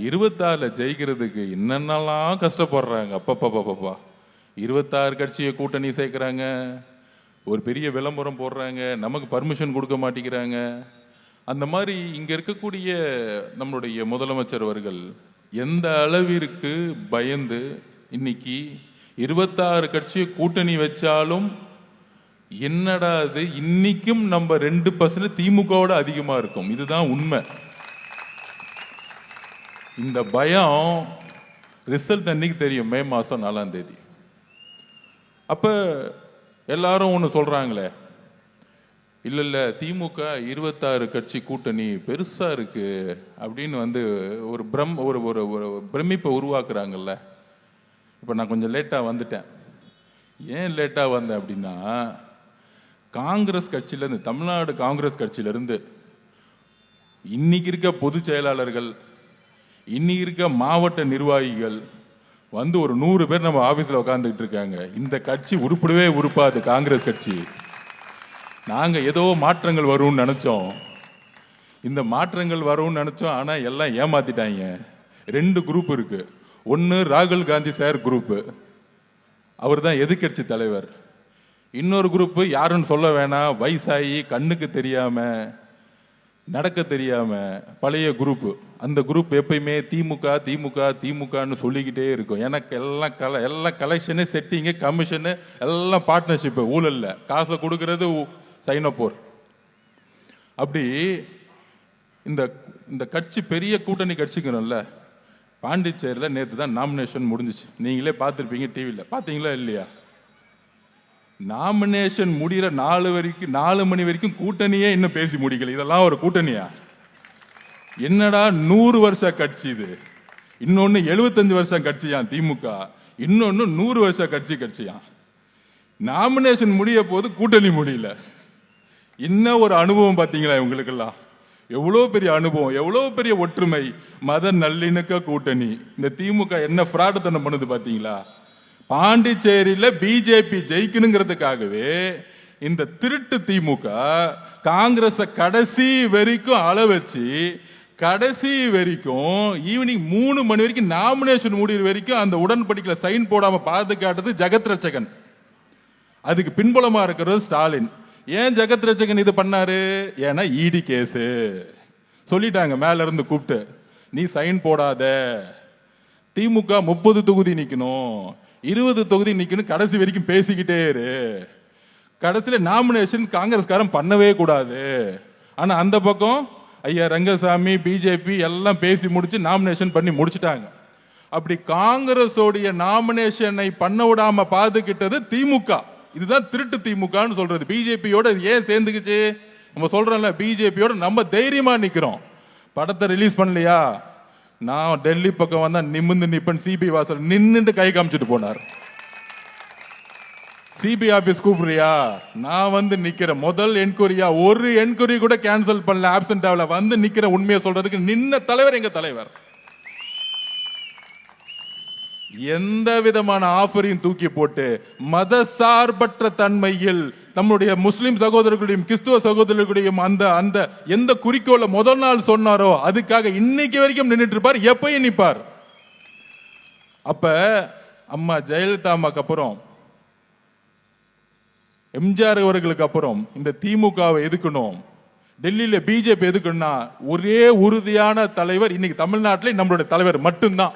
26 ஜெயிக்கிறதுக்கு என்னென்னலாம் கஷ்டப்படுறாங்க. அப்பப்பா 26 கட்சியை கூட்டணி சேர்க்கிறாங்க, ஒரு பெரிய விளம்பரம் போடுறாங்க, நமக்கு பர்மிஷன் கொடுக்க மாட்டேங்கிறாங்க. அந்த மாதிரி இங்க இருக்கக்கூடிய நம்மளுடைய முதலமைச்சர் அவர்கள் எந்த அளவிற்கு பயந்து இன்னைக்கு 26 கட்சியை கூட்டணி வச்சாலும் என்னடா அது இன்னைக்கும் நம்ம 2% திமுகவோட அதிகமா இருக்கும். இதுதான் உண்மை. இந்த பயம் ரிசல்ட் அன்னைக்கு தெரியும், மே மாசம் 4ஆம் தேதி. அப்ப எல்லாரும் ஒண்ணு சொல்றாங்களே, இல்ல திமுக 26 கட்சி கூட்டணி பெருசா இருக்கு அப்படின்னு ஒரு பிரமிப்பை உருவாக்குறாங்கல்ல. இப்ப நான் கொஞ்சம் லேட்டா வந்துட்டேன். ஏன் லேட்டா வந்தேன் அப்படின்னா, காங்கிரஸ் கட்சியில இருந்து, தமிழ்நாடு காங்கிரஸ் கட்சியில இருந்து இன்னைக்கு இருக்க பொதுச் செயலாளர்கள், இன்னைக்கு இருக்க மாவட்ட நிர்வாகிகள் ஒரு 100 பேர் நம்ம ஆபீஸ்ல உட்கார்ந்துட்டு இருக்காங்க. இந்த கட்சி உருப்படவே உருப்பாது. காங்கிரஸ் கட்சி நாங்க ஏதோ மாற்றங்கள் வரும்னு நினைச்சோம், இந்த மாற்றங்கள் வரும்னு நினைச்சோம். ஆனா எல்லாம் ஏமாத்திட்டாங்க. 2 குரூப் இருக்கு. ஒன்னு ராகுல் காந்தி சார் குரூப், அவர் தான் எதிர்கட்சி தலைவர். இன்னொரு குரூப் யாருன்னு சொல்ல வேணாம், வயசாகி கண்ணுக்கு தெரியாம நடக்க தெரியாம பழைய குரூப். அந்த குரூப் எப்பயுமே திமுக திமுக திமுகன்னு சொல்லிக்கிட்டே இருக்கும். எனக்கு எல்லாம் கலெக்ஷனு, செட்டிங்கு, கமிஷனு, எல்லாம் பார்ட்னர்ஷிப், ஊழல்ல காசை கொடுக்கறது சைனப்போர். அப்படி இந்த கட்சி பெரிய கூட்டணி கட்சிக்கணும்ல. பாண்டிச்சேரியில் நேற்று தான் நாமினேஷன் முடிஞ்சிச்சு. நீங்களே பார்த்துருப்பீங்க, டிவியில் பார்த்தீங்களா இல்லையா? நாமினேஷன் முடிகிற 4 மணி வரைக்கும் கூட்டணியே இன்னும் பேசி முடிக்கல. இதெல்லாம் ஒரு கூட்டணியா? என்னடா 100 வருஷ கட்சி இது. இன்னொன்னு 75 வருஷம் கட்சியான் திமுக, இன்னொன்னு 100 வருஷ கட்சியான். நாமினேஷன் முடிய போது கூட்டணி முடியல. இன்னும் ஒரு அனுபவம் பார்த்தீங்களா இவங்களுக்கெல்லாம்? எவ்வளவு பெரிய அனுபவம், எவ்வளவு பெரிய ஒற்றுமை, மத நல்லிணக்க கூட்டணி. இந்த திமுக என்ன ஃப்ராடுத்தனம் பண்ணுது பார்த்தீங்களா? பாண்டிச்சேரியில பிஜேபி ஜெயிக்கணுங்கிறதுக்காகவே இந்த திருட்டு திமுக காங்கிரஸ் கடைசி வரைக்கும் அள வச்சு, கடைசி வரைக்கும் ஈவினிங் 3 மணி வரைக்கும் நாமினேஷன் முடிகிற வரைக்கும் அந்த உடன்படிக்கையில சைன் போடாம பாதுகாட்டது ஜெகத் ரட்சகன். அதுக்கு பின்புலமா இருக்கிறது ஸ்டாலின். ஏன் ஜெகத் ரட்சகன் இது பண்ணாரு? ஏன்னா இடி கேஸ் சொல்லிட்டாங்க மேல இருந்து கூப்பிட்டு, நீ சைன் போடாத, திமுக 30 தொகுதி நிக்கணும், 20 தொகுதி நிக்கணும், கடைசி வரைக்கும் பேசிக்கிட்டே இரு. கடைசியில நாமினேஷன் காங்கிரஸ்காரன் பண்ணவே கூடாது. ஆனா அந்த பக்கம் ஐயா ரங்கசாமி, பிஜேபி எல்லாம் பேசி முடிச்சு நாமினேஷன் பண்ணி முடிச்சுட்டாங்க. அப்படி காங்கிரஸோடைய நாமினேஷனை பண்ண விடாம பாதுகிட்டது திமுக. இதுதான் திருட்டு திமுகன்னு சொல்றது. பிஜேபியோட ஏன் சேர்ந்துக்குச்சு? நம்ம சொல்றோம்ல, பிஜேபியோட நம்ம தைரியமா நிக்கிறோம். படத்தை ரிலீஸ் பண்ணலையா? நான் டெல்லி பக்கம் வந்தா நிமிந்து நிப்பன், சிபிஐ வாசல் நின்னுட்டு கை காமிச்சிட்டு போனார். சிபிஐ ஆபீஸ் கூப்பிடுறியா? நான் நிக்கிறேன். முதல் என்கொயரியா, ஒரு என்கொயரி கூட கேன்சல் பண்ணல, ஆப்சென்ட் ஆகல, நிக்கிற உண்மையை சொல்றதுக்கு நின்ன தலைவர் எங்க தலைவர். எந்த விதமான ஆஃபரையும் தூக்கி போட்டு மத சார்பற்ற தன்மையில் நம்முடைய முஸ்லிம் சகோதரர்களையும் கிறிஸ்துவ சகோதரர்களையும் அந்த எந்த குறிக்கோளை முதல் நாள் சொன்னாரோ அதுக்காக இன்னைக்கு வரைக்கும் நின்றுட்டு இருப்பார், எப்பயும் நிற்பார். அப்ப அம்மா ஜெயலலிதா அம்மாக்கு அப்புறம், எம்ஜிஆர் அவர்களுக்கு அப்புறம் இந்த திமுகவை எதுக்கணும், டெல்லியில பிஜேபி எதுக்கணும்னா ஒரே உறுதியான தலைவர் இன்னைக்கு தமிழ்நாட்டில் நம்மளுடைய தலைவர் மட்டும்தான்.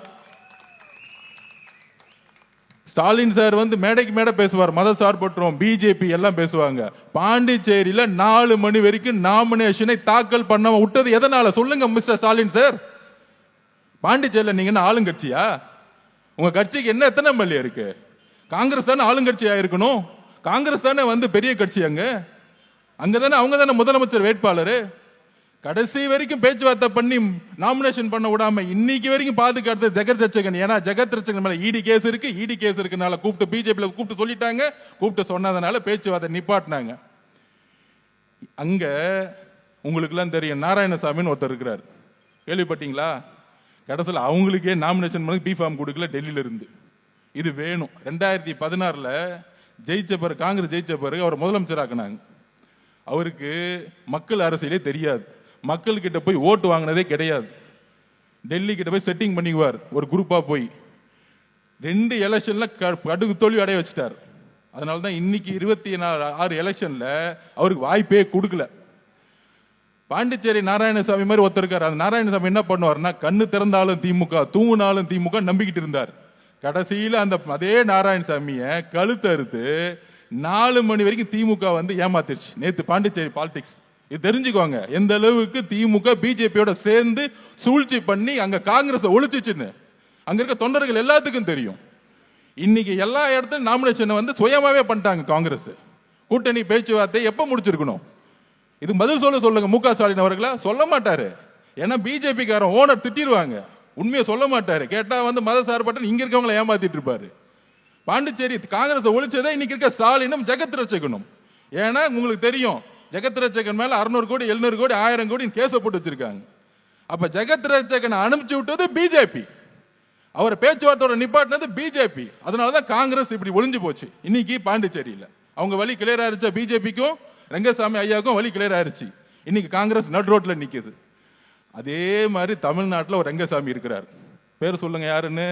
ஸ்டாலின் சார் மேடைக்கு மேடை பேசுவார், மத சார்பற்றோம், பிஜேபி எல்லாம் பேசுவாங்க. பாண்டிச்சேரியில 4 மணி வரைக்கும் நாமினேஷனை தாக்கல் பண்ண விட்டது எதனால சொல்லுங்க மிஸ்டர் ஸ்டாலின் சார்? பாண்டிச்சேரியில நீங்க என்ன ஆளுங்கட்சியா? உங்க கட்சிக்கு என்ன எத்தனை எம்எல்ஏ இருக்கு? காங்கிரஸ் தானே ஆளுங்கட்சியா இருக்கணும். காங்கிரஸ் தானே பெரிய கட்சி. அங்கதானே அவங்க தானே முதலமைச்சர் வேட்பாளர். கடைசி வரைக்கும் பேச்சுவார்த்தை பண்ணி நாமினேஷன் பண்ண விடாம இன்னைக்கு வரைக்கும் பாதுகாத்து ஜெகத் ரட்சகன். ஏன்னா ஜெகத் ரட்சகன் மேல இடி கேஸ் இருக்கு. இடி கேஸ் இருக்கனால கூப்பிட்டு பிஜேபியில கூப்பிட்டு சொல்லிட்டாங்க. கூப்பிட்டு சொன்னதுனால பேச்சுவார்த்தை நிப்பாட்டினாங்க. அங்க உங்களுக்கு எல்லாம் தெரியும், நாராயணசாமின்னு ஒருத்தர் இருக்கிறார், கேள்விப்பட்டீங்களா? கடைசியில் அவங்களுக்கே நாமினேஷன் பண்ணி பி ஃபார்ம் கொடுக்கல டெல்லியில இருந்து. இது வேணும். 2016 ஜெயிச்ச பிறகு, காங்கிரஸ் ஜெயிச்ச பிறகு அவர் முதலமைச்சர் ஆக்குனாங்க. அவருக்கு மக்கள் அரசியலே தெரியாது, மக்கள் கிட்ட போய் ஓட்டு வாங்கினதே கிடையாது. டெல்லி கிட்ட போய் செட்டிங் பண்ணிக்குவார் ஒரு குரூப்பா போய் 2 எலெக்ஷன்ல கடுகு தோல்வி அடைய வச்சுட்டார். அதனாலதான் இன்னைக்கு 26 எலெக்ஷன்ல அவருக்கு வாய்ப்பே கொடுக்கல. பாண்டிச்சேரி நாராயணசாமி மாதிரி ஒருத்தர் இருக்காரு. அந்த நாராயணசாமி என்ன பண்ணுவார்னா, கண்ணு திறந்தாலும் திமுக, தூங்கினாலும் திமுக நம்பிக்கிட்டு இருந்தார். கடைசியில அந்த அதே நாராயணசாமிய கழுத்து அறுத்து 4 மணி வரைக்கும் திமுக வந்து ஏமாத்திருச்சு. நேத்து பாண்டிச்சேரி பாலிடிக்ஸ் இது தெரிஞ்சுக்கோங்க, எந்த அளவுக்கு திமுக பிஜேபியோட சேர்ந்து சூழ்ச்சி பண்ணி அங்க காங்கிரஸ் ஒழிச்சுன்னு அங்க இருக்க தொண்டர்கள் எல்லாத்துக்கும் தெரியும். இன்னைக்கு எல்லா இடத்துலயும் நாமினேஷன் வந்து சுயமாவே பண்ணிட்டாங்க காங்கிரஸ். கூட்டணி பேச்சுவார்த்தை எப்ப முடிச்சிருக்கணும்? இது பதில் சொல்லுங்க மு க ஸ்டாலின் அவர்களா? சொல்ல மாட்டாரு. ஏன்னா பிஜேபி காரன் ஓனர் திட்டிடுவாங்க, உண்மையை சொல்ல மாட்டாரு. கேட்டா வந்து மத சார்பட்ட இங்க இருக்கவங்களை ஏமாத்திட்டு இருப்பாரு. பாண்டிச்சேரி காங்கிரஸ் ஒழிச்சதே இன்னைக்கு இருக்க ஸ்டாலினும் ஜெகத் ரட்சகனும். ஏன்னா உங்களுக்கு தெரியும், ஜெகத் ரட்சகன் மேல 600 கோடி 700 கோடி 1000 கோடி கேச போட்டு வச்சிருக்காங்க. அப்ப ஜெகத் ரட்சகனை அனுப்பிச்சு விட்டது பிஜேபி, அவர் பேச்சுவார்த்தையோட நிப்பாட்டினது பிஜேபி. அதனாலதான் காங்கிரஸ் இப்படி ஒளிஞ்சு போச்சு. இன்னைக்கு பாண்டிச்சேரியில அவங்க வழி கிளியர் ஆயிருச்சா? பிஜேபிக்கும் ரங்கசாமி ஐயாவுக்கும் வழி கிளியர் ஆயிருச்சு. இன்னைக்கு காங்கிரஸ் நட் ரோட்ல நிக்குது. அதே மாதிரி தமிழ்நாட்டில் ஒரு ரங்கசாமி இருக்கிறார். பேர் சொல்லுங்க யாருன்னு?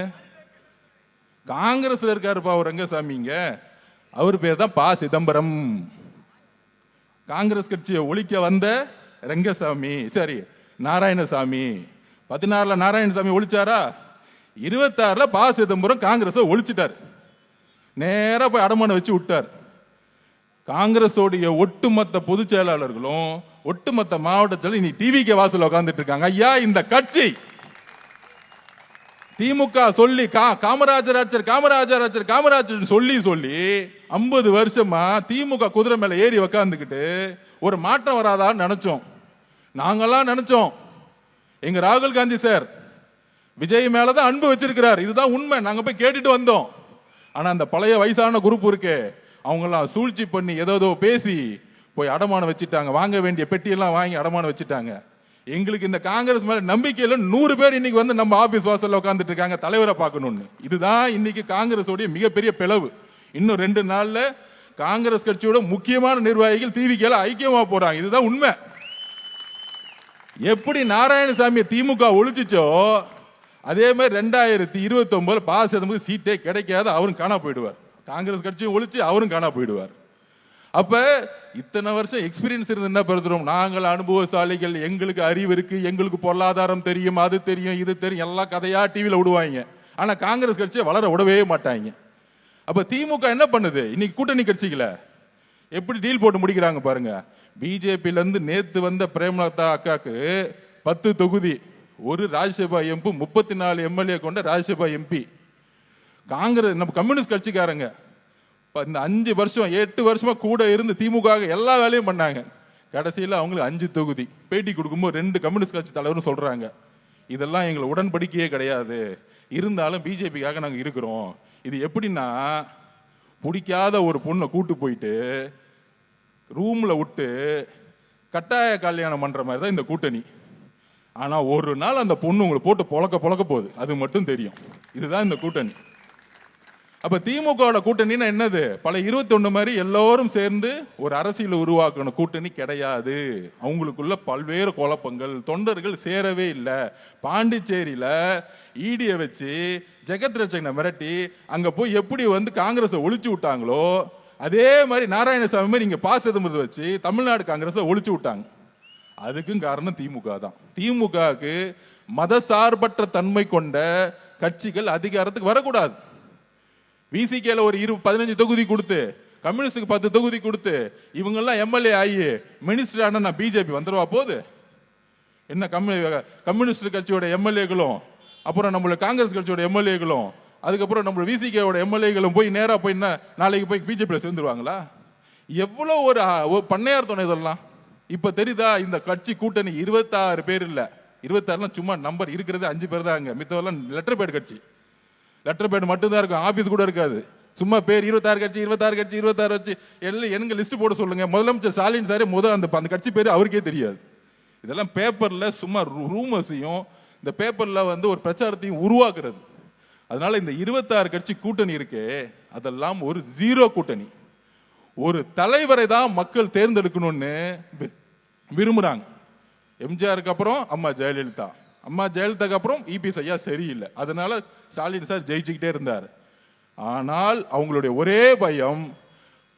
காங்கிரஸ்ல இருக்காருப்பா ஒரு ரங்கசாமிங்க. அவர் பேர் தான் ப சிதம்பரம். காங்கிரஸ் கட்சியை ஒழிக்க வந்த ரங்கசாமி, சரி நாராயணசாமி. 16ல நாராயணசாமி ஒழிச்சாரா? 26ல ப சிதம்பரம் காங்கிரஸ் ஒழிச்சிட்டார். நேரா போய் அடமானம் வச்சு விட்டார். காங்கிரஸோடைய ஒட்டுமொத்த பொதுச் செயலாளர்களும் ஒட்டுமொத்த மாவட்டத்தில் இன்னைக்கு டிவிக்கு வாசல் உட்கார்ந்துட்டு இருக்காங்க. ஐயா, இந்த கட்சி திமுக சொல்லி காமராஜர் ஆச்சர் காமராஜர் ஆச்சர் காமராஜர் சொல்லி 50 வருஷமா திமுக குதிரை மேல ஏறி உக்காந்துக்கிட்டு ஒரு மாற்றம் வராதான்னு நினைச்சோம். நாங்கெல்லாம் நினைச்சோம். எங்க ராகுல் காந்தி சார் விஜய் மேலதான் அன்பு வச்சிருக்கிறார், இதுதான் உண்மை. நாங்க போய் கேட்டுட்டு வந்தோம். ஆனா அந்த பழைய வயசான குரூப் இருக்கு, அவங்கெல்லாம் சூழ்ச்சி பண்ணி ஏதோ பேசி போய் அடமானம் வச்சுட்டாங்க. வாங்க வேண்டிய பெட்டியெல்லாம் வாங்கி அடமானம் வச்சுட்டாங்க. எங்களுக்கு இந்த காங்கிரஸ் மேல நம்பிக்கையில 100 பேர் இன்னைக்கு வந்து நம்ம ஆபீஸ் வாசல்ல உட்கார்ந்துட்டு இருக்காங்க தலைவரை பார்க்கணும்னு. இதுதான் இன்னைக்கு காங்கிரஸ் உடைய மிகப்பெரிய பிளவு. இன்னும் 2 நாள்ல காங்கிரஸ் கட்சியோட முக்கியமான நிர்வாகிகள் டிவிக்கு ஐக்கியமா போறாங்க. இதுதான் உண்மை. எப்படி நாராயணசாமி திமுக ஒழிச்சுச்சோ அதே மாதிரி 2029 ப சிதம்பரம் சீட்டே கிடைக்காது, அவரும் காணா போயிடுவார். காங்கிரஸ் கட்சியும் ஒழிச்சு அவரும் காணா போயிடுவார். அப்ப இத்தனை வருஷம் எக்ஸ்பீரியன்ஸ் இருந்து என்ன பெறுகிறோம்? நாங்கள் அனுபவசாலிகள், எங்களுக்கு அறிவு இருக்கு, எங்களுக்கு பொருளாதாரம் தெரியும், அது தெரியும், இது தெரியும், எல்லா கதையா டிவியில விடுவாங்க. ஆனா காங்கிரஸ் கட்சியை வளர விடவே மாட்டாங்க. அப்ப திமுக என்ன பண்ணுது? இன்னைக்கு கூட்டணி கட்சிகளை எப்படி டீல் போட்டு முடிக்கிறாங்க பாருங்க. பிஜேபியில இருந்து நேத்து வந்த பிரேமலதா அக்காக்கு 10 தொகுதி, ஒரு ராஜ்யசபா எம்பி, 34 எம்எல்ஏ கொண்ட ராஜ்யசபா எம்பி. காங்கிரஸ் நம்ம கம்யூனிஸ்ட் கட்சிக்காரங்க இந்த 5 வருஷம் 8 வருஷமா கூட இருந்து திமுக எல்லா வேலையும் பண்ணாங்க. கடைசியில் அவங்களுக்கு 5 தொகுதி. பேட்டி கொடுக்கும்போது 2 கம்யூனிஸ்ட் கட்சி தலைவரும் சொல்றாங்க, இதெல்லாம் எங்களை உடன்படிக்கையே கிடையாது, இருந்தாலும் பிஜேபிக்காக நாங்க இருக்கிறோம். இது எப்படின்னா, பிடிக்காத ஒரு பொண்ணை கூட்டு போயிட்டு ரூம்ல விட்டு கட்டாய கல்யாணம் பண்ற மாதிரி தான் இந்த கூட்டணி. ஆனா ஒரு நாள் அந்த பொண்ணு உங்களை போட்டு பொழக்க போகுது, அது மட்டும் தெரியும். இதுதான் இந்த கூட்டணி. அப்ப திமுக கூட்டணின்னா என்னது? பல 21 மாதிரி எல்லாரும் சேர்ந்து ஒரு அரசியல் உருவாக்கணும் கூட்டணி கிடையாது. அவங்களுக்குள்ள பல்வேறு குழப்பங்கள், தொண்டர்கள் சேரவே இல்லை. பாண்டிச்சேரியில ஈடிய வச்சு ஜெகத் ரட்சகனை மிரட்டி அங்க போய் எப்படி வந்து காங்கிரஸை ஒழிச்சு விட்டாங்களோ அதே மாதிரி நாராயணசாமி மாதிரி இங்க ப சிதம்பரத்தை வச்சு தமிழ்நாடு காங்கிரஸை ஒழிச்சு விட்டாங்க. அதுக்கும் காரணம் திமுக தான். திமுகவுக்கு மதசார்பற்ற தன்மை கொண்ட கட்சிகள் அதிகாரத்துக்கு வரக்கூடாது. விசிகேல ஒரு 15 தொகுதி கொடுத்து, கம்யூனிஸ்டுக்கு 10 தொகுதி கொடுத்து, இவங்க எல்லாம் எம்எல்ஏ ஆகி மினிஸ்டர் ஆனா பிஜேபி வந்துருவா போகுது? என்ன கம்யூனிஸ்ட் கட்சியோட எம்எல்ஏக்களும் அப்புறம் நம்மள காங்கிரஸ் கட்சியோட எம்எல்ஏக்களும் அதுக்கப்புறம் நம்ம விசிகேவோட எம்எல்ஏக்களும் போய் நேரா போய் நாளைக்கு போய் பிஜேபியில சேர்ந்துருவாங்களா? எவ்வளவு ஒரு பண்ணையார் துணை இதெல்லாம். இப்ப தெரியுதா? இந்த கட்சி கூட்டணி 26 பேர் இல்ல, 26 சும்மா நம்பர், இருக்கிறது 5 பேர் தான். மித்தவெல்லாம் லெட்டர் பேட் கட்சி, லெட்டர் பேட் மட்டும் தான் இருக்கும், ஆபீஸ் கூட இருக்காது. சும்மா பேர் 26 கட்சி 26 கட்சி 26 கட்சி எல்லாம். எனக்கு லிஸ்ட் போட சொல்லுங்க. முதலமைச்சர் ஸ்டாலின் சாரே அந்த கட்சி பேரு அவருக்கே தெரியாது. இதெல்லாம் பேப்பர்ல சும்மா ரூமர்ஸையும் இந்த பேப்பர்ல வந்து ஒரு பிரச்சாரத்தையும் உருவாக்குறது. அதனால இந்த 26 கட்சி கூட்டணி இருக்கு, அதெல்லாம் ஒரு ஜீரோ கூட்டணி. ஒரு தலைவரை தான் மக்கள் தேர்ந்தெடுக்கணும்னு விரும்புறாங்க. எம்ஜிஆருக்கு அப்புறம் அம்மா ஜெயலலிதா, அம்மா ஜெயலலிதாக்கு அப்புறம் இபிஎஸ் ஐயா சரியில்லை, அதனால ஸ்டாலின் சார் ஜெயிச்சுக்கிட்டே இருந்தார். ஆனால் அவங்களுடைய ஒரே பயம்,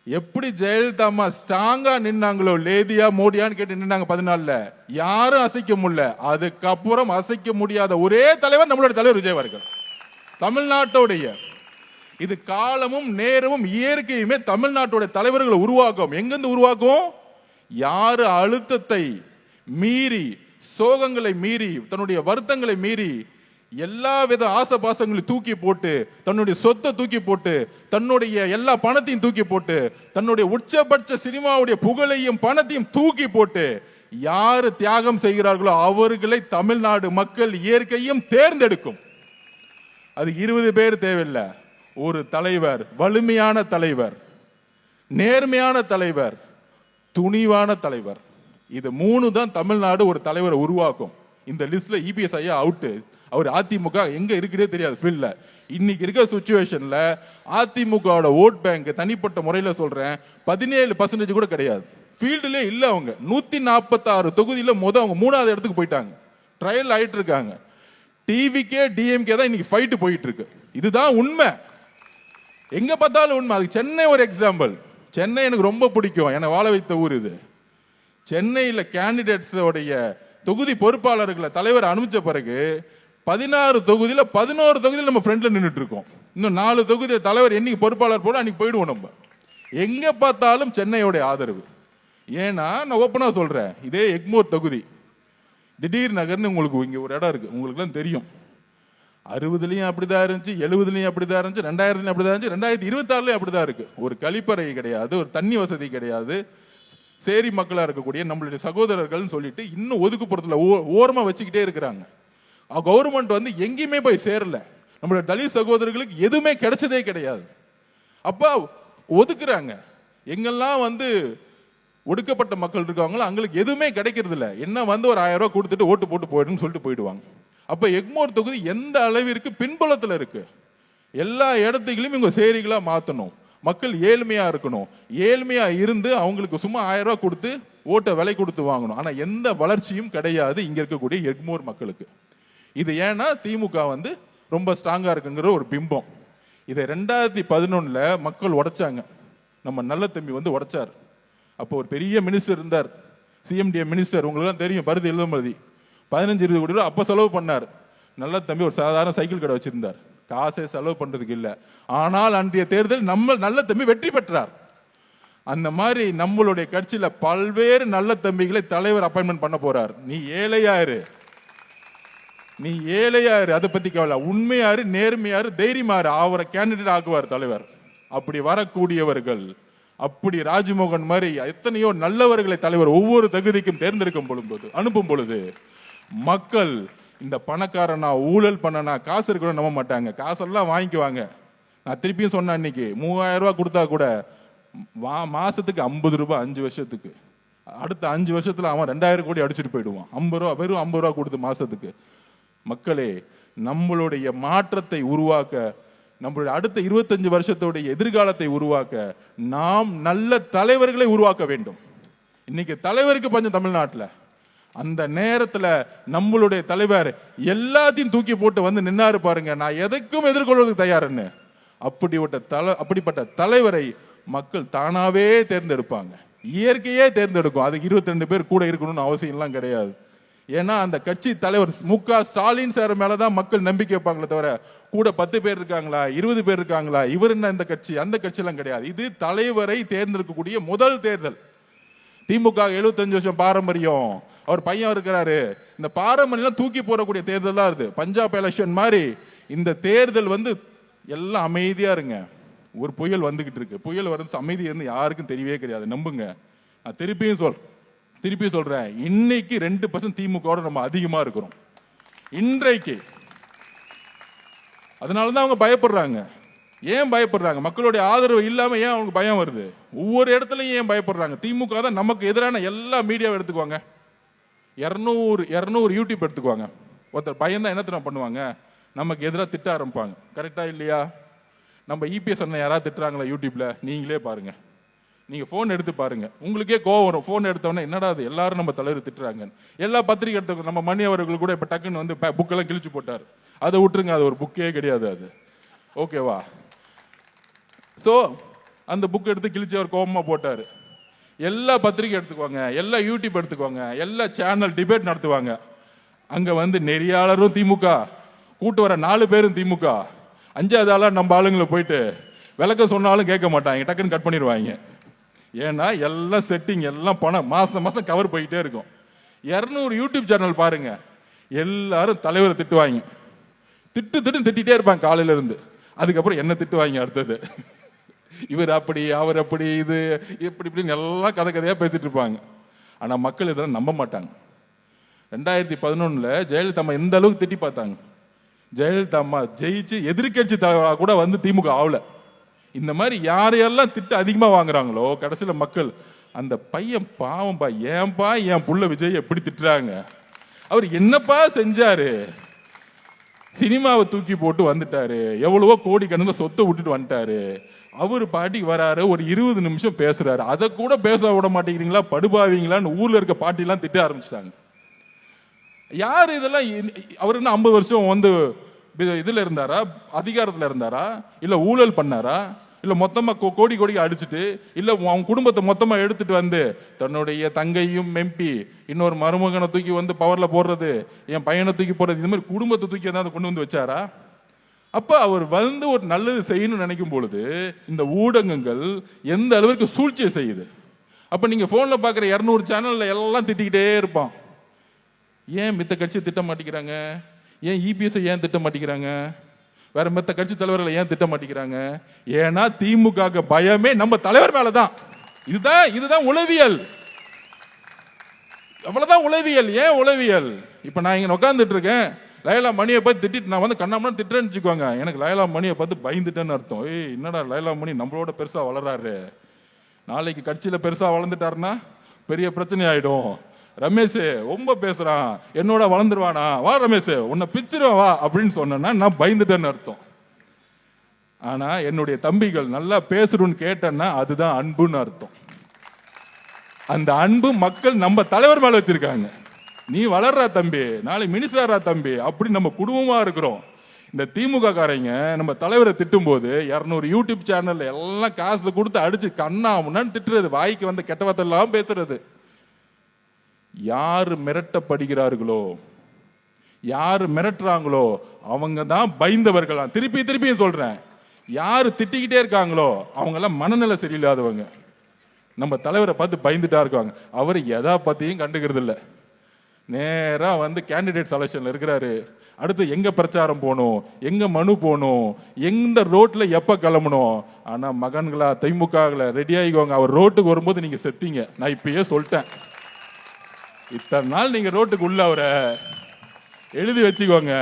எப்படி ஜெயலலிதா அம்மா ஸ்ட்ராங்கா நின்னாங்களோ, லேதியா மோடியான்னு கேட்டு நின்னாங்க 14ல, யாரும் அசைக்க முடியல. அதுக்கப்புறம் அசைக்க முடியாத ஒரே தலைவர் நம்மளுடைய தலைவர் விஜய் அவர்கள், தமிழ்நாட்டோடைய. இது காலமும் நேரமும் இயற்கையுமே தமிழ்நாட்டோட தலைவர்களை உருவாக்கும். எங்கிருந்து உருவாக்கும்? யாரு அழுத்தத்தை மீறி, சோகங்களை மீறி, தன்னுடைய வருத்தங்களை மீறி, எல்லா வித ஆசபாசங்களை தூக்கி போட்டு, தன்னுடைய சொத்தை தூக்கி போட்டு, தன்னுடைய எல்லா பணத்தையும் தூக்கி போட்டு, தன்னுடைய உச்சபட்ச சினிமாவுடைய புகழையும் பணத்தையும் தூக்கி போட்டு யாரு தியாகம் செய்கிறார்களோ அவர்களை தமிழ்நாடு மக்கள் இயற்கையும் தேர்ந்தெடுக்கும். அது 20 பேர் தேவையில்லை, ஒரு தலைவர், வலிமையான தலைவர், நேர்மையான தலைவர், துணிவான தலைவர். இது 3 தான் தமிழ்நாடு ஒரு தலைவரை உருவாக்கும். இந்த லிஸ்ட்ல இபிஎஸ் ஐயா அவுட். அவர் அதிமுக எங்க இருக்குதே தெரியாது ஃபீல்ட்ல. இன்னைக்கு இருக்க சிச்சுவேஷன்ல அதிமுக ஓட் பேங்க் தனிப்பட்ட முறையில சொல்றேன் 17% கூட கிடையாது. ஃபீல்டுலே இல்ல. அவங்க 146 தொகுதியில அவங்க 3வது இடத்துக்கு போயிட்டாங்க. ட்ரையல் ஆயிட்டு இருக்காங்க. டிவிக்கே டிஎம்கே தான் இன்னைக்கு ஃபைட் போயிட்டு இருக்கு. இதுதான் உண்மை, எங்க பார்த்தாலும் உண்மை. அதுக்கு சென்னை ஒரு எக்ஸாம்பிள். சென்னை எனக்கு ரொம்ப பிடிக்கும், என்னை வாழ வைத்த ஊர் இது. சென்னையில் கேண்டிடேட்ஸ் உடைய தொகுதி பொறுப்பாளர்களை தலைவர் அனுப்பிச்ச பிறகு 16 தொகுதியில 11 தொகுதியில் நம்ம ஃப்ரெண்ட்ல நின்றுட்டு இருக்கோம். இன்னும் 4 தொகுதி தலைவர் என்னைக்கு பொறுப்பாளர் போல அன்னைக்கு போயிடுவோம். நம்ம எங்க பார்த்தாலும் சென்னையோட ஆதரவு. ஏன்னா நான் ஓப்பனா சொல்றேன், இதே எக்மோர் தொகுதி திடீர் நகர்னு உங்களுக்கு இங்க ஒரு இடம் இருக்கு, உங்களுக்கு எல்லாம் தெரியும். 60லயும் அப்படிதான் இருந்துச்சு, 70லயும் அப்படிதான் இருந்துச்சு, 2000லயும் அப்படிதான் இருந்துச்சு, 2026லயும் அப்படிதான் இருக்கு. ஒரு கழிப்பறை கிடையாது, ஒரு தண்ணி வசதி கிடையாது. சேரி மக்களா இருக்கக்கூடிய நம்மளுடைய சகோதரர்கள் சொல்லிட்டு இன்னும் ஒதுக்குப்புறத்துல ஓரமா வச்சுக்கிட்டே இருக்கிறாங்க. கவர்மெண்ட் வந்து எங்கேயுமே போய் சேரல. நம்மளுடைய தலித் சகோதரர்களுக்கு எதுவுமே கிடைச்சதே கிடையாது. அப்ப ஒதுக்குறாங்க. எங்கெல்லாம் வந்து ஒடுக்கப்பட்ட மக்கள் இருக்காங்களோ அங்களுக்கு எதுவுமே கிடைக்கிறது இல்லை. என்ன வந்து ஒரு 1000 ரூபாய் கொடுத்துட்டு ஓட்டு போட்டு போயிடுன்னு சொல்லிட்டு போயிடுவாங்க. அப்ப எக்மோர் தொகுதி எந்த அளவிற்கு பின்புலத்துல இருக்கு. எல்லா இடத்துலையும் இவங்க சேரிகளா மாத்தணும். மக்கள் ஏழ்மையா இருக்கணும். ஏழ்மையா இருந்து அவங்களுக்கு சும்மா 1000 ரூபாய் கொடுத்து ஓட்டை விலை கொடுத்து வாங்கணும். ஆனா எந்த வளர்ச்சியும் கிடையாது இங்க இருக்கக்கூடிய எக்மோர் மக்களுக்கு. இது ஏன்னா திமுக வந்து ரொம்ப ஸ்ட்ராங்கா இருக்குங்கிற ஒரு பிம்பம். இதை 2011 மக்கள் உடைச்சாங்க. நம்ம நல்ல தம்பி வந்து உடைச்சார். அப்போ ஒரு பெரிய மினிஸ்டர் இருந்தார், சிஎம்டிஏ மினிஸ்டர், உங்களுக்கு தெரியும், பருதி எழுதுமதி. 15-20 கோடி ரூபாய் அப்ப செலவு பண்ணார். நல்ல தம்பி ஒரு சாதாரண சைக்கிள் கடை வச்சிருந்தார். காசை செலவு பண்றதுக்கு இல்ல. ஆனால் அன்றைய தேர்தல் நம்ம நல்ல தம்பி வெற்றி பெற்றார். அந்த மாதிரி நம்மளுடைய கட்சியில பல்வேறு நல்ல தம்பிகளை தலைவர் அப்பாயின்மெண்ட் பண்ண போறார். நீ ஏழையாரு, நீ ஏழையாரு, அதை பத்தி கவலை. உண்மையாரு, நேர்மையாரு, தைரியமாரு, அவரை கேண்டிடேட் ஆக்குவார் தலைவர். அப்படி வரக்கூடியவர்கள், அப்படி ராஜ்மோகன் மாதிரி எத்தனையோ நல்லவர்களை தலைவர் ஒவ்வொரு தகுதிக்கும் தேர்ந்தெடுக்கும் பொழுது அனுப்பும் பொழுது மக்கள் இந்த பணக்காரனா ஊழல் பண்ணனா காசு இருக்கணும் நம்ப மாட்டாங்க. காசெல்லாம் வாங்கிக்குவாங்க. நான் திருப்பியும் சொன்னேன், இன்னைக்கு 3000 ரூபாய் கொடுத்தா கூட மாசத்துக்கு 50 ரூபாய் 5 வருஷத்துக்கு, அடுத்த 5 வருஷத்துல அவன் 2000 கோடி அடிச்சுட்டு போயிடுவான். 50 ரூபா, வெறும் 50 ரூபா கொடுத்து மாசத்துக்கு. மக்களே, நம்மளுடைய மாற்றத்தை உருவாக்க, நம்மளுடைய அடுத்த 25 வருஷத்துடைய எதிர்காலத்தை உருவாக்க நாம் நல்ல தலைவர்களை உருவாக்க வேண்டும். இன்னைக்கு தலைவருக்கு பஞ்சம் தமிழ்நாட்டில். அந்த நேரத்தில் நம்மளுடைய தலைவர் எல்லாத்தையும் தூக்கி போட்டு வந்து நின்னாரு பாருங்க, நான் எதைக்கும் எதிர்கொள்வதற்கு தயார்னு. அப்படிப்பட்ட தலைவரை மக்கள் தானாவே தேர்ந்தெடுப்பாங்க. இயற்கையே தேர்ந்தெடுக்கும். அதுக்கு 22 பேர் கூட இருக்கணும்னு அவசியம் எல்லாம் கிடையாது. ஏன்னா அந்த கட்சி தலைவர் மு.க. ஸ்டாலின் சார் மேலதான் மக்கள் நம்பிக்கை வைப்பாங்களே தவிர கூட 10 பேர் இருக்காங்களா, 20 பேர் இருக்காங்களா, இவர் என்ன இந்த கட்சி அந்த கட்சி எல்லாம் கிடையாது. இது தலைவரை தேர்ந்தெடுக்கக்கூடிய முதல் தேர்தல். திமுக 75 வருஷம் பாரம்பரியம், அவர் பையன் இருக்கிறாரு, இந்த பாரம்பரியம் தூக்கி போடக்கூடிய தேர்தல் தான் இது. பஞ்சாப் எலெக்ஷன் மாதிரி இந்த தேர்தல் வந்து எல்லாம் அமைதியா இருங்க. ஒரு புயல் வந்துகிட்டு இருக்கு. புயல் வந்து அமைதி இருந்து யாருக்கும் தெரியவே கிடையாது, நம்புங்க. நான் திருப்பி சொல்றேன், இன்னைக்கு 2% திமுக நம்ம அதிகமா இருக்கிறோம் இன்றைக்கு. அதனாலதான் அவங்க பயப்படுறாங்க. ஏன் பயப்படுறாங்க? மக்களுடைய ஆதரவு இல்லாம ஏன் அவங்க பயம் வருது? ஒவ்வொரு இடத்துலயும் ஏன் பயப்படுறாங்க? திமுக தான் நமக்கு எதிரான எல்லா மீடியாவை எடுத்துக்குவாங்க. 200 யூடியூப் எடுத்துக்குவாங்க. ஒருத்தர் பையன் தான் என்ன பண்ணுவாங்க, நமக்கு எதிராக திட்ட ஆரம்பிப்பாங்க. கரெக்டா இல்லையா? நம்ம இபிஎஸ் அண்ணன் யாராவது திட்டுறாங்களா யூடியூப்ல? நீங்களே பாருங்க. நீங்க போன் எடுத்து பாருங்க, உங்களுக்கே கோவம் வரும். போன் எடுத்தவொடனே என்னடா அது எல்லாரும் நம்ம தலைவர் திட்டுறாங்க. எல்லா பத்திரிகை எடுத்த நம்ம மணி அவர்கள் கூட இப்ப டக்குன்னு வந்து புக்கெல்லாம் கிழிச்சு போட்டார். அதை விட்டுருங்க, அது ஒரு புக்கே கிடையாது அது. ஓகேவா? சோ அந்த புக் எடுத்து கிழிச்சு அவர் கோபமா போட்டாரு. எல்லா பத்திரிகை எடுத்துக்குவாங்க, எல்லா யூடியூப் எடுத்துக்குவாங்க, எல்லா சேனல் டிபேட் நடத்துவாங்க. அங்க வந்து நெறியாளரும் திமுக, கூட்டு வர 4 பேரும் திமுக, 5வது ஆளா நம்ம ஆளுங்களை போயிட்டு விளக்க சொன்னாலும் கேட்க மாட்டாங்க, டக்குன்னு கட் பண்ணிடுவாங்க. ஏன்னா எல்லாம் செட்டிங், எல்லாம் பணம், மாசம் மாசம் கவர் போயிட்டே இருக்கும். 200 யூடியூப் சேனல் பாருங்க, எல்லாரும் தலைவரை திட்டுவாங்க, திட்டிட்டே இருப்பாங்க காலையில இருந்து. அதுக்கப்புறம் என்ன திட்டுவாங்க அடுத்தது, இவர் அப்படி அவர் அப்படி, இது இப்படி இப்படின்னு எல்லாம் கதையா பேசிட்டு இருப்பாங்க. ஆனா மக்கள் இதெல்லாம் நம்ப மாட்டாங்க. 2011 ஜெயலலிதா அம்மா எந்த அளவுக்கு திட்டி பார்த்தாங்க. ஜெயலலிதா அம்மா ஜெயிச்சு எதிர்கட்சி தலைவரா கூட வந்து திமுக ஆகல. இந்த மாதிரி யாரையெல்லாம் திட்டு அதிகமா வாங்குறாங்களோ கடைசியில மக்கள் அந்த பையன் பாவம்பா, ஏன்பா என் புள்ள விஜய் எப்படி திட்டுறாங்க, அவர் என்னப்பா செஞ்சாரு, சினிமாவை தூக்கி போட்டு வந்துட்டாரு, எவ்வளவோ கோடி கணக்கில் சொத்தை விட்டுட்டு வந்துட்டாரு, அவரு பாட்டிக்கு வராரு, ஒரு 20 நிமிஷம் பேசுறாரு, அதை கூட பேச விட மாட்டேங்கிறீங்களா, படுபாவீங்களான்னு ஊர்ல இருக்க பாட்டி எல்லாம் திட்ட ஆரம்பிச்சிட்டாங்க. யாரு இதெல்லாம்? அவர் என்ன 50 வருஷம் வந்து இதுல இருந்தாரா, அதிகாரத்துல இருந்தாரா, இல்ல ஊழல் பண்ணாரா, இல்ல மொத்தமா கோடி அடிச்சுட்டு, இல்ல அவங்க குடும்பத்தை மொத்தமா எடுத்துட்டு வந்து தன்னுடைய தங்கையும் எம்பி, இன்னொரு மருமகனை தூக்கி வந்து பவர்ல போடுறது, என் பையனை தூக்கி போடுறது, இந்த மாதிரி குடும்பத்தை தூக்கி ஏதாவது கொண்டு வந்து வச்சாரா? அப்ப அவர் வந்து ஒரு நல்லது செய்யணும்னு நினைக்கும் பொழுது இந்த ஊடகங்கள் எந்த அளவுக்கு சூழ்ச்சியை செய்யுது. அப்ப நீங்க போன்ல பாக்குற 200 சேனல்ல எல்லாம் திட்டிக்கிட்டே இருப்பான். ஏன் மித்த கட்சி திட்ட மாட்டேங்கிறாங்க? ஏன் இபிஎஸ் ஏன் திட்ட மாட்டேங்கிறாங்க? வேற மத்த கட்சி தலைவர்களை ஏன் திட்ட மாட்டேங்கிறாங்க? ஏன்னா திமுக பயமே நம்ம தலைவர் மேலதான். இதுதான் உளவியல், அவ்வளவுதான் உளவியல். ஏன் உளவியல்? இப்ப நான் இங்க உட்கார்ந்துட்டு இருக்கேன், லைலா மணியை பார்த்து திட்டிட்டு நான் வந்து கண்ணாமன்னு திட்டுறேன்னு வச்சுக்கோங்க, எனக்கு லைலா மணியை பார்த்து பயந்துட்டேன்னு அர்த்தம். ஏய் என்னடா லைலா மணி நம்மளோட பெருசா வளராரு, நாளைக்கு கட்சியில பெருசா வளர்ந்துட்டாருன்னா பெரிய பிரச்சனை ஆயிடும். ரமேஷ் ரொம்ப பேசுறான், என்னோட வளர்ந்துருவானா, வா ரமேஷ் உன்னை பிச்சிருவா வா அப்படின்னு சொன்னா நான் பயந்துட்டேன்னு அர்த்தம். ஆனா என்னுடைய தம்பிகள் நல்லா பேசுறோன்னு கேட்டேன்னா அதுதான் அன்புன்னு அர்த்தம். அந்த அன்பு மக்கள் நம்ம தலைவர் மேல வச்சிருக்காங்க. நீ வளர்றா தம்பி, நாளைக்கு மினிஸ்டரா தம்பி, அப்படி நம்ம குடும்பமா இருக்கிறோம். இந்த திமுக காரங்க நம்ம தலைவரை திட்டும் போது 200 யூடியூப் சேனல் எல்லாம் காசு கொடுத்து அடிச்சு கண்ணா முன்னான்னு திட்டுறது, வாய்க்கு வந்த கெட்ட வார்த்தை எல்லாம் பேசுறது. யாரு மிரட்டப்படுகிறார்களோ, யாரு மிரட்டுறாங்களோ அவங்க தான் பயந்தவர்களா. திருப்பியும் சொல்றேன், யாரு திட்டிக்கிட்டே இருக்காங்களோ அவங்க எல்லாம் மனநிலை சரியில்லாதவங்க. நம்ம தலைவரை பார்த்து பயந்துட்டா இருக்காங்க. அவரு எதா பத்தியும் கண்டுக்கிறது இல்லை. நேரா வந்து கேண்டிடேட் செலக்ஷன்ல இருக்கிறாரு. அடுத்து எங்க பிரச்சாரம் போகணும், எங்க மனு போகணும், எந்த ரோட்ல எப்ப கிளம்பணும். ஆனா மகன்களா திமுக ரெடி ஆகிக்கோங்க, அவர் ரோட்டுக்கு வரும்போது நீங்க செத்தீங்க. நான் இப்பயே சொல்லிட்டேன், இத்தனை நாள் நீங்க ரோட்டுக்கு உள்ள அவரை எழுதி வச்சுக்கோங்க,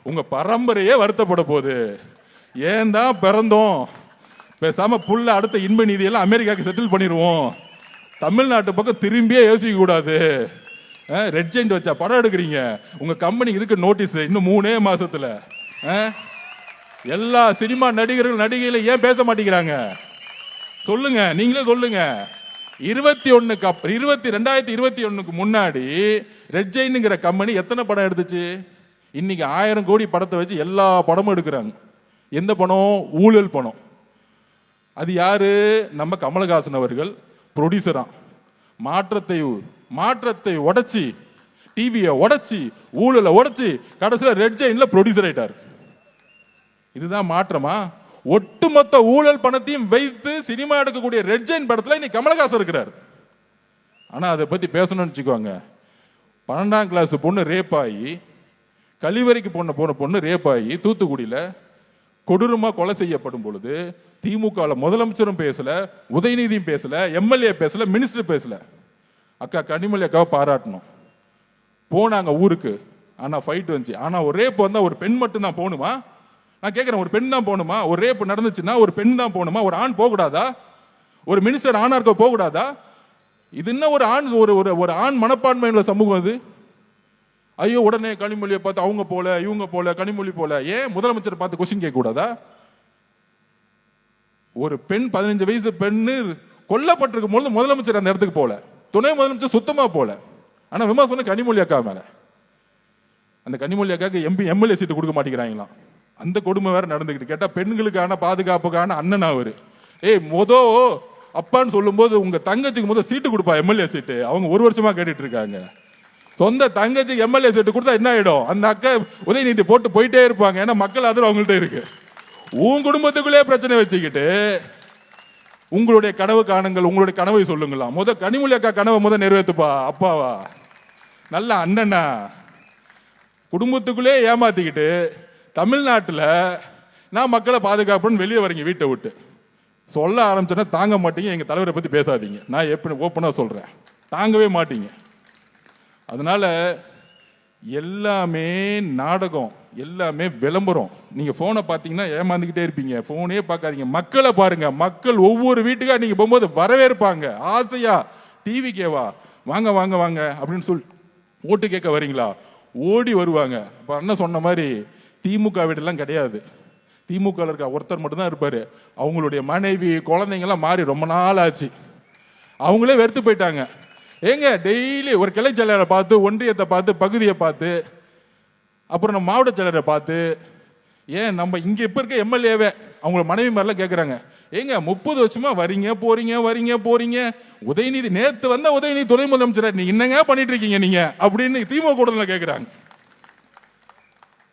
உங்க பரம்பரையே வருத்தப்பட போகுது. ஏன் தான் பிறந்தோம், பேசாம புள்ள அடுத்த இன்ப நீதியெல்லாம் அமெரிக்காவுக்கு செட்டில் பண்ணிடுவோம், தமிழ்நாட்டு பக்கம் திரும்பியே யோசிக்க கூடாது. ரெட் ஜெயிண்ட் வச்சா படம் எடுக்கிறீங்க, உங்க கம்பெனிக்கு இருக்கு நோட்டீஸ் இன்னும் 3 மாசத்துல. எல்லா சினிமா நடிகர்கள் நடிகைகளை ஏன் பேச மாட்டேங்கிறாங்க சொல்லுங்க, நீங்களே சொல்லுங்க. 2021க்கு முன்னாடி ரெட் ஜெயின்ங்கிற கம்பெனி எத்தனை படம் எடுத்துச்சு? இன்னைக்கு 1000 கோடி படத்தை வச்சு எல்லா படமும் எடுக்கிறாங்க. எந்த படம்? ஊழல் படம். அது யாரு? நம்ம கமலஹாசன் அவர்கள் ப்ரொடியூசரா. மாற்றத்தை உடைச்சி, டிவியை உடைச்சி, ஊழலை உடைச்சி கடைசியில் ரெட் ஜெயின்ல ப்ரொடியூசர் ஆயிட்டார். இதுதான் மாற்றமா? ஒட்டுமொத்த ஊழல் பணத்தையும் வைத்து சினிமா எடுக்கக்கூடிய ரெட் ஜெயின் படத்துல இன்னைக்கு கமலஹாசன் இருக்கிறார். ஆனா அதை பத்தி பேசணும்னு வச்சுக்கோங்க, 12ஆம் கிளாஸ் பொண்ணு ரேப் ஆகி, கழிவறைக்கு போன பொண்ணு ரேப் ஆகி தூத்துக்குடியில கொடூரமா கொலை செய்யப்படும் பொழுது திமுக முதலமைச்சரும் பேசல, உதயநிதியும் பேசல, எம்எல்ஏ பேசல, மினிஸ்டர் பேசல. அக்கா கனிமொழி அக்காவை பாராட்டணும். போனாங்க ஊருக்கு, ஆனா ஃபைட் வந்துச்சு. ஆனா ஒரு ரேப் வந்தா ஒரு பெண் மட்டும் தான் போகணுமா? நான் கேட்கிறேன், ஒரு பெண் தான் போகணுமா? ஒரு ரேப் நடந்துச்சுன்னா ஒரு பெண் தான் போகணுமா? ஒரு ஆண் போக கூடாதா? ஒரு மினிஸ்டர் ஆணா இருக்க போக கூடாதா? இது என்ன ஒரு ஆண் ஒரு ஆண் மனப்பான்மையுள்ள சமூகம் அது? ஐயோ உடனே கனிமொழியை பார்த்து அவங்க போல இவங்க போல கனிமொழி போல. ஏன் முதலமைச்சர் பார்த்து கொஸ்டின் கேட்க கூடாதா? ஒரு பெண் 15 வயசு பெண்ணு கொல்லப்பட்டிருக்கும் போது முதலமைச்சர் அந்த இடத்துக்கு போல, துணை முதலமைச்சர் சுத்தமா போல. ஆனா விமர்சனம் கனிமொழி அக்கா மேல. அந்த கனிமொழி அக்காக்கு எம்எல்ஏ சீட்டு கொடுக்க மாட்டேங்கிறாங்களாம். அந்த கொடுமை வேற நடந்துகிட்டு. கேட்டா பெண்களுக்கான பாதுகாப்புக்கான அண்ணன் அவரு. அப்பான்னு சொல்லும் போது உங்க தங்கச்சிக்கு சீட்டு கொடுப்பா எம்எல்ஏ சீட்டு. அவங்க 1 வருஷமா கேட்டுட்டு இருக்காங்க. சொந்த தங்கச்சி எம்எல்ஏ சீட்டு கொடுத்தா என்ன ஆயிடும்? அந்த அக்கா உதயநிதி போட்டு போயிட்டே இருப்பாங்க. ஏன்னா மக்கள் ஆதரவு அவங்கள்ட்ட இருக்கு. உன் குடும்பத்துக்குள்ளே பிரச்சனை வச்சுக்கிட்டு உங்களுடைய கனவு காணுங்கள், உங்களுடைய கனவை சொல்லுங்களா. கனிமொழி அக்கா கனவை நிறைவேற்றுப்பா. அப்பாவா நல்ல அண்ணனா குடும்பத்துக்குள்ளே ஏமாத்திக்கிட்டு தமிழ்நாட்டில் நான் மக்களை பாதுகாப்புன்னு வெளியே வரீங்க. வீட்டை விட்டு சொல்ல ஆரம்பிச்சோன்னா தாங்க மாட்டீங்க. எங்க தலைவரை பத்தி பேசாதீங்க. நான் எப்படி ஓப்பனா சொல்றேன், தாங்கவே மாட்டீங்க. அதனால எல்லாமே நாடகம், எல்லாமே விளம்பரம். நீங்க போனை பாத்தீங்கன்னா ஏமாந்துகிட்டே இருப்பீங்க. போனே பார்க்காதீங்க, மக்களை பாருங்க. மக்கள் ஒவ்வொரு வீட்டுக்கா நீங்க போகும்போது வரவேற்பாங்க. ஆசையா டிவிக்கேவா வாங்க வாங்க வாங்க அப்படின்னு சொல்லி ஓட்டு கேட்க வரீங்களா, ஓடி வருவாங்க. அப்ப அண்ணன் சொன்ன மாதிரி திமுக வீடெல்லாம் கிடையாது. திமுக இருக்க ஒருத்தர் மட்டும்தான் இருப்பாரு. அவங்களுடைய மனைவி குழந்தைங்கெல்லாம் மாறி ரொம்ப நாள் ஆச்சு. அவங்களே வெறுத்து போயிட்டாங்க. ஏங்க டெய்லி ஒரு கிளை செயலரை பார்த்து, ஒன்றியத்தை பார்த்து, பகுதியை பார்த்து, அப்புறம் நம்ம மாவட்ட செயலரை பார்த்து, ஏன் நம்ம இங்க இப்ப இருக்க எம்எல்ஏவே அவங்கள மனைவி மாதிரிலாம் கேட்கறாங்க. ஏங்க 30 வருஷமா வரீங்க போறீங்க. உதயநிதி நேத்து வந்த உதயநிதி துணை முதலமைச்சர், நீ என்னங்க பண்ணிட்டு இருக்கீங்க நீங்க அப்படின்னு திமுக கூட்டத்தில் கேட்கிறாங்க.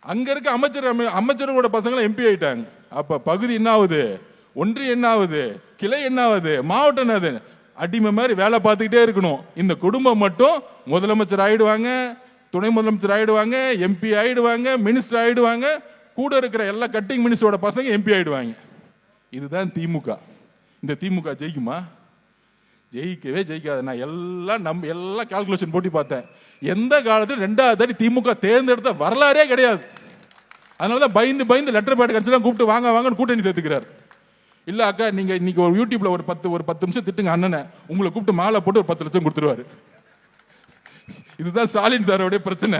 அங்க இருக்க அமைச்சரோட பசங்க எம்பி ஆயிட்டாங்க. அப்ப பகுதி என்ன ஆகுது, ஒன்றியம் என்ன ஆகுது, கிளை என்ன ஆகுது, மாவட்டம் என்னது, அடிமை மாதிரி வேலை பார்த்துக்கிட்டே இருக்கணும். இந்த குடும்பம் மட்டும் முதலமைச்சர் ஆயிடுவாங்க, துணை முதலமைச்சர் ஆயிடுவாங்க, எம்பி ஆயிடுவாங்க, மினிஸ்டர் ஆயிடுவாங்க. கூட இருக்கிற எல்லா கட்டிங் மினிஸ்டரோட பசங்க எம்பி ஆயிடுவாங்க. இதுதான் திமுக. இந்த திமுக ஜெயிக்குமா? ஜெயிக்கவே ஜெயிக்காது. நான் எல்லாம் கால்குலேஷன் போட்டு பார்த்தேன். எந்த காலத்தில் 2வது அடி திமுக தேர்ந்தெடுத்த வரலாறே கிடையாது. அதனாலதான் பயந்து லெட்டர் பேட் கட்சியெல்லாம் கூப்பிட்டு வாங்க வாங்கன்னு கூட்டணி சேர்த்துக்கிறார். இல்ல அக்கா, நீங்க இன்னைக்கு ஒரு யூடியூப்ல ஒரு 10 நிமிஷம் திட்டுங்க அண்ணனை, உங்களை கூப்பிட்டு மாலை போட்டு ஒரு 10 லட்சம் கொடுத்துருவாரு. இதுதான் ஸ்டாலின் சாரோடைய பிரச்சனை.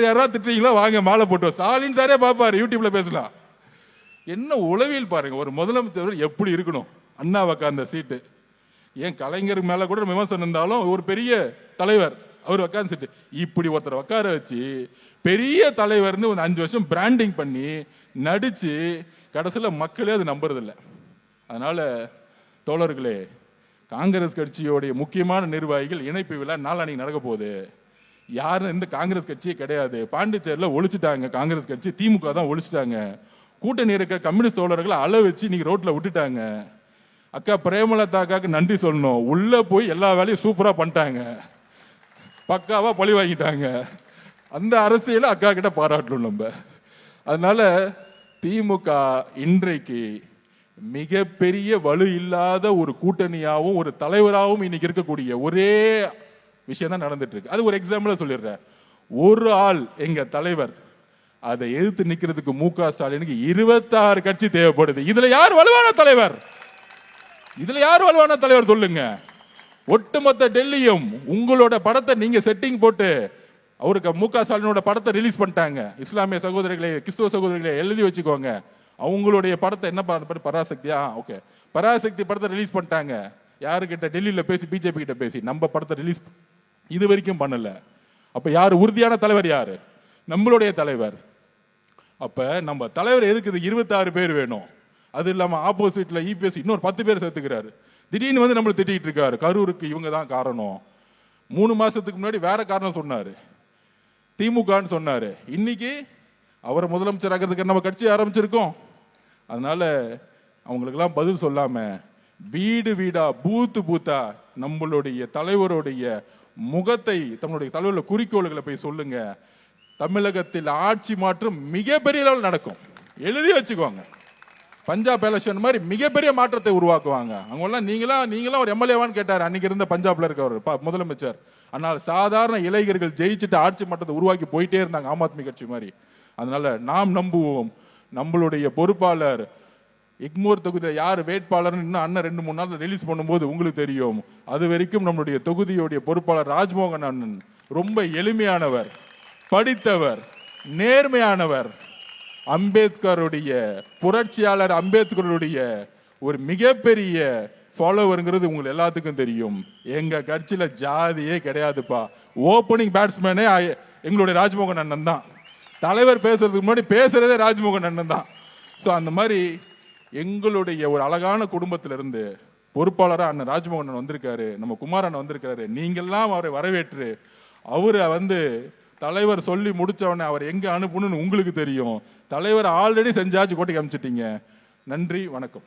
யாரா திட்டுறீங்களோ வாங்க மாலை போட்டு, ஸ்டாலின் சாரே பாப்பாரு, யூடியூப்ல பேசலாம். என்ன உளவியல் பாருங்க. ஒரு முதலமைச்சர் எப்படி இருக்கணும். அண்ணா உட்கார்ந்த சீட்டு, ஏன் கலைஞர் மேல கூட விமர்சனம் இருந்தாலும் ஒரு பெரிய தலைவர் அவர் உட்கார்ந்து சீட்டு. இப்படி ஒருத்தர் உட்கார வச்சு பெரிய தலைவர்னு ஒரு 5 வருஷம் பிராண்டிங் பண்ணி நடிச்சு கடைசியில் மக்களே அது நம்புறதில்லை. அதனால தோழர்களே, காங்கிரஸ் கட்சியோடைய முக்கியமான நிர்வாகிகள் இணைப்பு விழா நாளான்னைக்கு நடக்க போகுது. யாரும் இந்த காங்கிரஸ் கட்சியே கிடையாது. பாண்டிச்சேரியில் ஒழிச்சுட்டாங்க காங்கிரஸ் கட்சி, திமுக தான் ஒழிச்சுட்டாங்க. கூட்டணி இருக்க கம்யூனிஸ்ட் தோழர்களை அள வச்சு நீங்க ரோட்ல விட்டுட்டாங்க. அக்கா பிரேமலதாக்காக்கு நன்றி சொல்லணும். உள்ள போய் எல்லா வேலையும் சூப்பரா பண்ணிட்டாங்க, பக்காவா பழி வாங்கிட்டாங்க. அந்த அரசியல அக்கா கிட்ட பாராட்டணும் நம்ம. அதனால திமுக இன்றைக்கு மிகப்பெரிய வலு இல்லாத ஒரு கூட்டணியாகவும் ஒரு தலைவராகவும் இன்னைக்கு இருக்கக்கூடிய ஒரே விஷயம் தான் நடந்துட்டு இருக்கு. அது ஒரு எக்ஸாம்பிளா சொல்லிடுறேன். ஒரு ஆள் எங்க தலைவர், அதை எதிர்த்து நிக்கிறதுக்கு மு.க. ஸ்டாலினுக்கு 26 கட்சி தேவைப்படுது. இதுல யார் வலுவான தலைவர்? சொல்லுங்க. ஒட்டுமொத்த டெல்லியும் உங்களோட படத்தை நீங்க செட்டிங் போட்டு அவருக்கு மு.க. ஸ்டாலினோட படத்தை ரிலீஸ் பண்ணிட்டாங்க. இஸ்லாமிய சகோதரர்களே, கிறிஸ்துவ சகோதரர்களே எழுதி வச்சுக்கோங்க. அவங்களுடைய படத்தை என்ன பராசக்தியா, ஓகே, பராசக்தி படத்தை ரிலீஸ் பண்ணிட்டாங்க. யாருக்கிட்ட? டெல்லியில பேசி, பிஜேபி கிட்ட பேசி நம்ம படத்தை ரிலீஸ் இது வரைக்கும் பண்ணல. அப்ப யாரு உறுதியான தலைவர்? யாரு? நம்மளுடைய தலைவர். அப்ப நம்ம தலைவர் எதுக்கு 26 பேர் வேணும்? அது இல்லாம ஆப்போசிட்ல இபிஎஸ் இன்னொரு 10 பேர் சேர்த்துக்கிறாரு. திடீர்னு நம்மளை திட்டிட்டு இருக்காரு. கரூருக்கு இவங்க தான் காரணம். 3 மாசத்துக்கு முன்னாடி வேற காரணம் சொன்னாரு, திமுகன்னு சொன்னாரு. இன்னைக்கு அவரை முதலமைச்சர் ஆகிறதுக்கு நம்ம கட்சி ஆரம்பிச்சிருக்கோம். அதனால அவங்களுக்கெல்லாம் பதில் சொல்லாம வீடு வீடா, பூத்தா நம்மளுடைய தலைவருடைய முகத்தை, தன்னுடைய தலைவருடைய குறிக்கோள்களை போய் சொல்லுங்க. தமிழகத்தில் ஆட்சி மாற்றம் மிகப்பெரிய அளவில் நடக்கும். எழுதி வச்சுக்கோங்க. பஞ்சாப் எலெக்ஷன் மாதிரி மிகப்பெரிய மாற்றத்தை உருவாக்குவாங்க. அவங்கெல்லாம் நீங்களாம் ஒரு எம்எல்ஏவான்னு கேட்டாரு அன்னைக்கு இருந்த பஞ்சாப்ல இருக்க முதலமைச்சர். ஆனால் சாதாரண இளைஞர்கள் ஜெயிச்சுட்டு ஆட்சி மாற்றத்தை உருவாக்கி போயிட்டே இருந்தாங்க, ஆம் ஆத்மி கட்சி மாதிரி. அதனால நாம் நம்புவோம். நம்மளுடைய பொறுப்பாளர் எக்மோர் தொகுதியில் யார் வேட்பாளர் இன்னும் அண்ணன் 2-3 நாள் ரிலீஸ் பண்ணும்போது உங்களுக்கு தெரியும். அது வரைக்கும் நம்மளுடைய தொகுதியுடைய பொறுப்பாளர் ராஜ்மோகன் அண்ணன் ரொம்ப எளிமையானவர், படித்தவர், நேர்மையானவர். அம்பேத்கருடைய, புரட்சியாளர் அம்பேத்கருடைய ஒரு மிகப்பெரிய ஃபாலோவருங்கிறது உங்களுக்கு எல்லாத்துக்கும் தெரியும். எங்க கட்சியில ஜாதியே கிடையாதுப்பா. ஓப்பனிங் பேட்ஸ்மேனே எங்களுடைய ராஜ்மோகன் அண்ணன் தான். தலைவர் பேசுறதுக்கு முன்னாடி பேசுறதே ராஜ்மோகன் அண்ணன் தான். ஸோ அந்த மாதிரி எங்களுடைய ஒரு அழகான குடும்பத்திலிருந்து பொறுப்பாளராக அண்ணன் ராஜ்மோகன் வந்திருக்காரு, நம்ம குமாரன் வந்திருக்காரு. நீங்கெல்லாம் அவரை வரவேற்று அவரை தலைவர் சொல்லி முடிச்சவனே அவர் எங்க அனுப்பணும்னு உங்களுக்கு தெரியும். தலைவர் ஆல்ரெடி செஞ்சாச்சு கோட்டைக்கு அனுப்பிச்சிட்டீங்க. நன்றி, வணக்கம்.